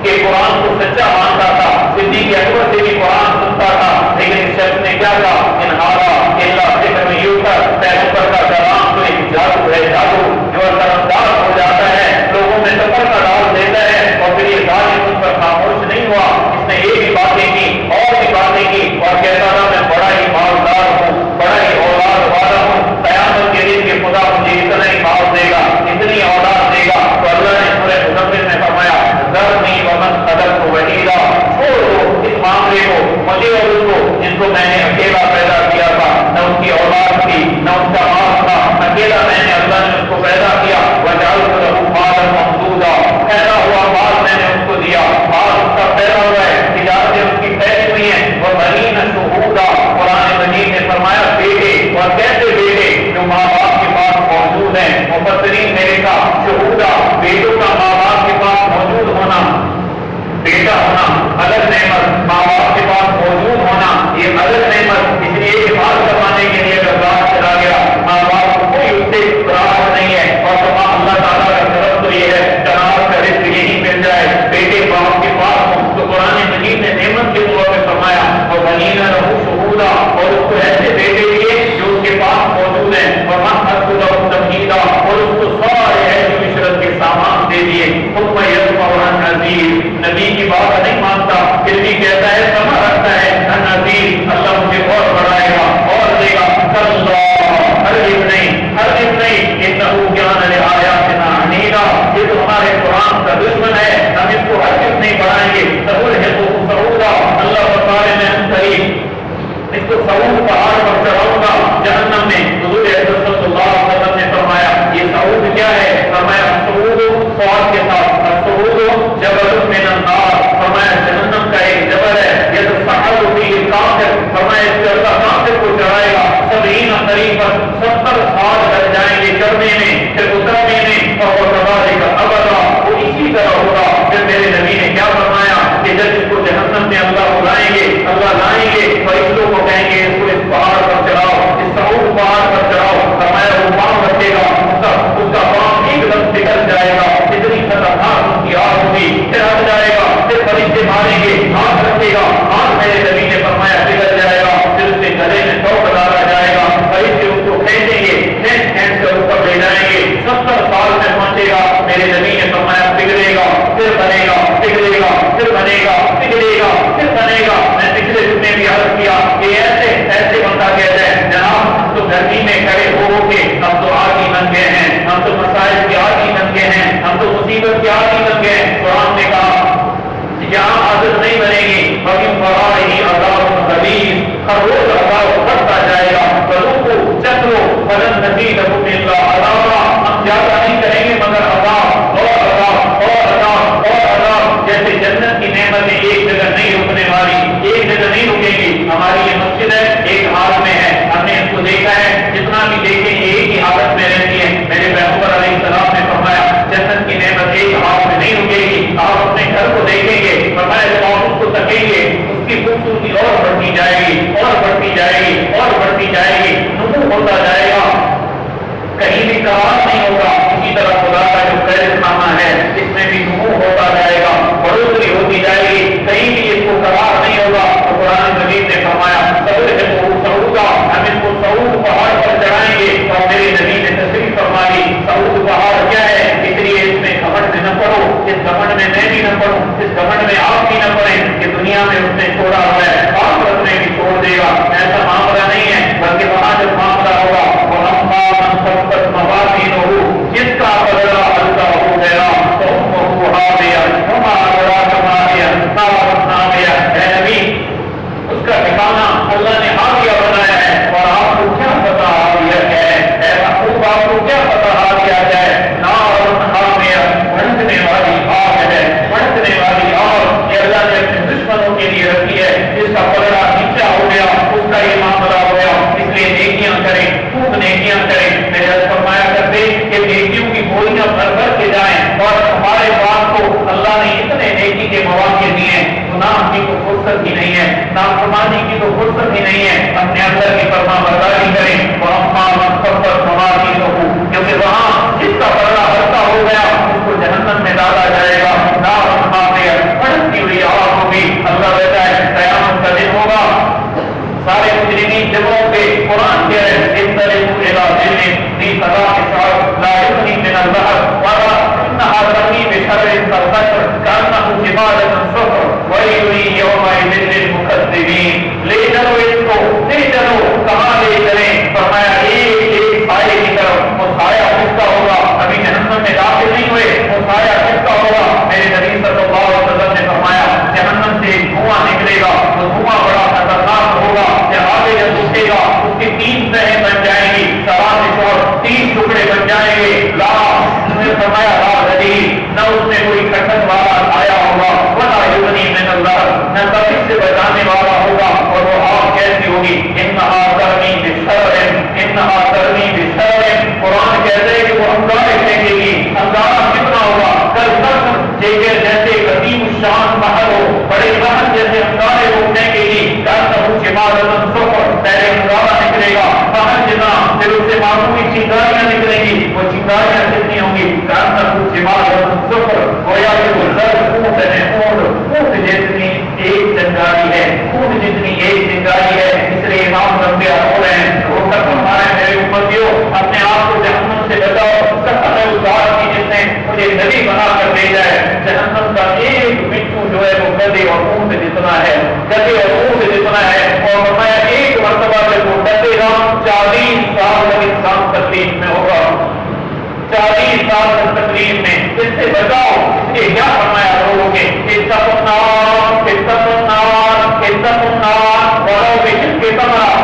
کہ قرآن کو سچا مانتا تھا، صدیق اکبر سے بھی قرآن سنتا تھا، لیکن اس شخص نے کیا کہا؟ ان ہارا اللہ ذکر یوتر، پیغمبر کا کلام تو ایک جادو ہے، جادو جو اثرانداز ہو جاتا ہے، لوگوں میں سفر کا ڈال دیتا ہے، اور پھر یہ ظالم ان پر خاموش نہیں ہوا، اس نے یہ بھی باتیں کی اور بھی باتیں کی اور کہتا تھا میں بڑا ہی مالدار ہوں، بڑا ہی اولاد والا ہوں، قیامت کے دن کے خدا مجھے اتنا ہی مال دے گا، اتنی اولاد دے گا۔ تو اللہ نے سورہ مزمل میں فرمایا ذرنی ومن خلقت وحیدا، چھوڑ دو اس معاملے کو، مجھے اور اس کو جن کو میں نے اکیلا پیدا کیا تھا، نہ ان کی اولاد تھی نہ ان کا مال تھا، اکیلا میں نے اللہ نے اس کو پیدا کیا، وجعلت له مالا ممدودا، پھیلا ہوا مال میں نے اس کو دیا، مال اس کا پھیلا ہوا ہے، تجارتیں اس کی پھیلی ہوئی ہیں، وبنین شہودا، قرآن مجید نے فرمایا بیٹے، اور کیسے بیٹے جو ماں باپ کے پاس موجود ہیں، مفسرین نے لکھا شہودا، بیٹوں کا ماں باپ کے پاس موجود ہونا، بیٹا ہونا الگ نعمت، ماں باپ کے پاس موجود ہونا یہ الگ نعمت، اس لیے بات کروانے کے لیے اگر بات چلا گیا ماں باپ کو کوئی اس سے راحت نہیں ہے، اور تمام اللہ تعالیٰ کا طرف تو یہ ہے جناب کا رزق یہی مل جائے، بیٹے باپ کے پاس ہوں تو قرآن مجید نے نعمت کے طور پہ فرمایا اور بنینا رہو شہودا، اور اس کو ایسے بیٹے دیے جو اس کے پاس موجود ہیں، اور تمہیدا، اور اس کو سارے ایسے عشرت کے سامان دے دیے، ثم یطمع ان ازید، نبی کی بات نہیں مانتا پھر بھی کہتا ہے سمجھ رکھتا ہے ان ازید، اللہ مجھے اور بڑھائے گا اور دے گا، ہرگز نہیں ہرگز نہیں، انہ کان لآیاتنا عنیدا، یہ تو ہمارے قرآن کا دشمن ہے، ہم اس کو ہرگز نہیں بڑھائیں گے، سأرهقه صعودا، اللہ بتائے میں قریب اس کو صعود پہاڑ پر چڑھاؤں گا جہنم میں، حضور اکرم صلی اللہ علیہ وسلم نے فرمایا یہ صعود کیا ہے؟ فرمایا الصعود سواد کے ساتھ، الصعود جبل من النار، فرمایا جہنم کا ایک جبل ہے، یتصعد فیہ الکافر، فرمایا اس کے اللہ کافر کو چڑھائے گا 70 قریبا، 70 سال لگ جائیں گے چڑھنے میں، پھر اترنے میں، اور کذالک ابدا، وہ اسی طرح ہوگا۔ پھر میرے نبی نے کیا فرمایا کہ جب اس کو جہنم میں اللہ بلائیں گے، اللہ لائیں گے، فرشتوں کو کہیں گے اس کو اس پہاڑ پر چڑھاؤ، اس صعود پہاڑ پر چڑھاؤ، فرمایا وہ پاؤں رکھے گا، اس کا پاؤں ایک دم پگھل جائے گا، اتنی خطرناک اس کی آگ ہوگی، پھر ہٹ جائے گا، پھر فرشتے ماریں گے، ہاتھ رکھے گا، ہاتھ میرے نبی نے فرمایا پگھل جائے گا، پھر اس کے گلے میں توق ڈالا جائے گا، فرشتے اس کو کھینچیں گے، کھینچ کر اوپر لے جائیں گے، 70 سال میں پہنچے گا، میرے نبی نے فرمایا پگھلے گا، پھر بنے گا، پگھلے گا، پھر بنے گا، پگھلے گا، پھر بنے گا۔ میں پچھلے جمعے بھی عرض کیا کہ ایسے بندہ کہتا ہے جناب ہم تو گرمی میں کھڑے ہو کے ہم تو آدھی بن گئے ہیں، ہم تو مسائل کے عادی بن گئے ہیں، ہم تو مصیبت کے عادی بن گئے ہیں، قرآن نے کہا یہاں عادت نہیں بنے گی، وَمِن وَرَائِهِ عَذَابٌ غَلِيظٌ، ہر روز عذاب بڑھتا جائے گا، فَذُوقُوا چکھو فَلَن نَزِيدَكُمْ إِلَّا عَذَابًا، ہم زیادہ نہیں کریں گے مگر عذاب اور عذاب اور عذاب اور عذاب، جیسے جنت کی نعمتیں ایک جگہ نہیں رکنے والی، ایک جگہ نہیں رکیں گی۔ ہماری یہ مسجد ہے ایک حال میں ہے، ہم نے اس کو دیکھا ہے، جتنا بھی دیکھیں گے ایک ہی حالت میں رہتی ہے، میرے پیغمبر علیہ السلام نے فرمایا جنت کی نعمت ایک حال میں نہیں رکے گی، آپ اپنے گھر کو دیکھیں گے، فرمایا جب آپ اس کو تکیں گے اس کی خوبصورتی اور بڑھتی جائے گی اور بڑھتی جائے گی اور بڑھتی جائے گی، نمو ہوتا جائے گا، کہیں بھی قرار نہیں ہوگا، اسی طرح خدا کا جو قید خانہ ہے اس میں بھی نمو ہوتا جائے گا، بڑھوتری ہوتی جائے گی، کہیں بھی اس کو قرار نہیں ہوگا۔ تو قرآن مجید نے فرمایا سعودا، ہم اس کو سعود پہاڑ پر چڑھائیں گے، اور میرے نبی نے تصریح فرمائی سعود پہاڑ کیا ہے، اس لیے اس میں گھمنڈ نہ پڑو، اس گھمنڈ میں میں بھی نہ پڑوں، اس گھمنڈ میں آپ بھی نہ پڑیں کہ دنیا میں اس نے چھوڑا ہوا ہے آخرت میں بھی چھوڑ دے گا، ایسا معاملہ نہیں ہے، بلکہ وہاں جب معاملہ ہوگا وہ موازین ہوگی. انہا ترمی بسرعن، انہا ترمی بسرعن. قرآن کہتے ہیں کہ وہ انگارے پھینکے گی. انگارہ کتنا ہوگا؟ کل تک جیسے قدیم الشان محل ہو، بڑے محل جیسے انگارے وہ پھینکے گی. پہلے انگارہ نکلے گا محل جتنا، پھر اس سے معمولی چنگاریاں نکلیں گی. وہ چنگاریاں کتنی ہوں گی؟ گویا کہ وہ زرد اونٹ ہے، اونٹ جتنی ایک چنگاری ہے، اونٹ جتنی ایک چنگاری ہے. اس لیے امام ربیہ ہو رہے ہیں، وہ تک ہمارے میرے امتیوں اپنے آپ کو جہنم سے بچاؤ. کی جس نے مجھے نبی بنا کر بھیجا ہے. جہنم کا ایک مٹو جو ہے وہ گدے اور اونٹ جتنا ہے، گدے اور اونٹ جتنا ہے. اور فرمایا ایک مرتبہ جب وہ ڈٹے گا 40 سال تک انسان تکلیف میں ہوگا. 40 سال تک تکلیف میں. اس سے بچاؤ. اس لیے کیا فرمایا لوگوں کے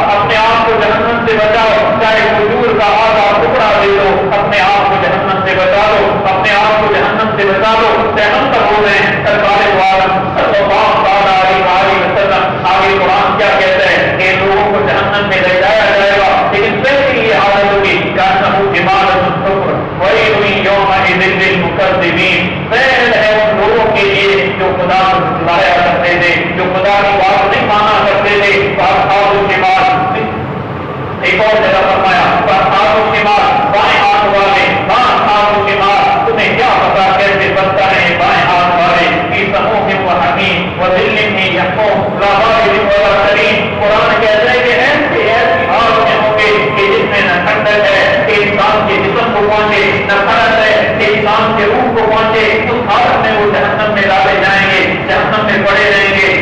اپنے آپ کو جہنم سے بچاؤ. چاہے کھجور کا آدھا ٹکڑا دے دو، اپنے آپ کو جہنم سے بچا دو، اپنے آپ کو جہنم سے بچا دو. ہم تک ہو رہے ہیں سرکار صلی اللہ علیہ وسلم. آگے قرآن کیا کہتا ہے کہ لوگوں کو جہنم میں لے جایا جائے گا، لیکن پہلے یہ حالت ہوگی پہل ہے ان لوگوں کے لیے جو خدا کو لایا کرتے تھے، جو خدا کی بات نہیں مانا کرتے تھے. کے بعد ایک اور جگہ فرمایا کے بعد بائیں ہاتھ والے کے بعد تمہیں کیا پتا کیسے بنتا ہے بائیں ہاتھ والے کی سموہ و حمیم و دل میں یقو کریم. قرآن کہتا ہے کہ ایسی حال میں ہوں گے کہ جس میں نہ ٹھنڈک ہے کہ انسان کے جسم کو پہنچے، نہ فرق ہے کہ انسان کے روح کو پہنچے. اس حالت میں وہ جہنم میں ڈالے جائیں گے، جہنم میں پڑے رہیں گے.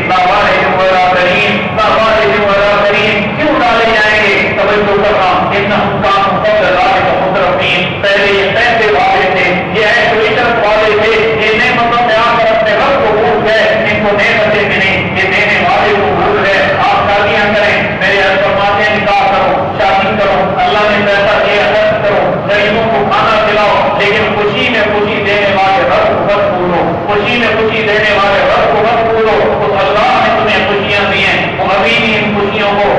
کیوں ڈالے جائیں گے؟ توجہ کرنا. انہم کانوا قبل ذلک مترفین. پہلے یہ پیسے والے تھے، یہ ایکویشن والے تھے، یہ نعمتوں میں آ کر اپنے رب کو بھول گئے. ان کو نعمتیں ملی، یہ دینے والے کو بھول گئے. آپ شادیاں کریں، میرے فرماتے ہیں نکاح کرو، شادی کرو، اللہ نے پیسہ دیا خرچ کرو، غریبوں کو کھانا کھلاؤ، لیکن خوشی میں خوشی دینے والے رب کو مت بھولو. خوشی میں خوشی دینے والے رب کو مت بھولو. اس اللہ نے تمہیں خوشیاں دی ہیں، وہ ابھی بھی ان خوشیوں کو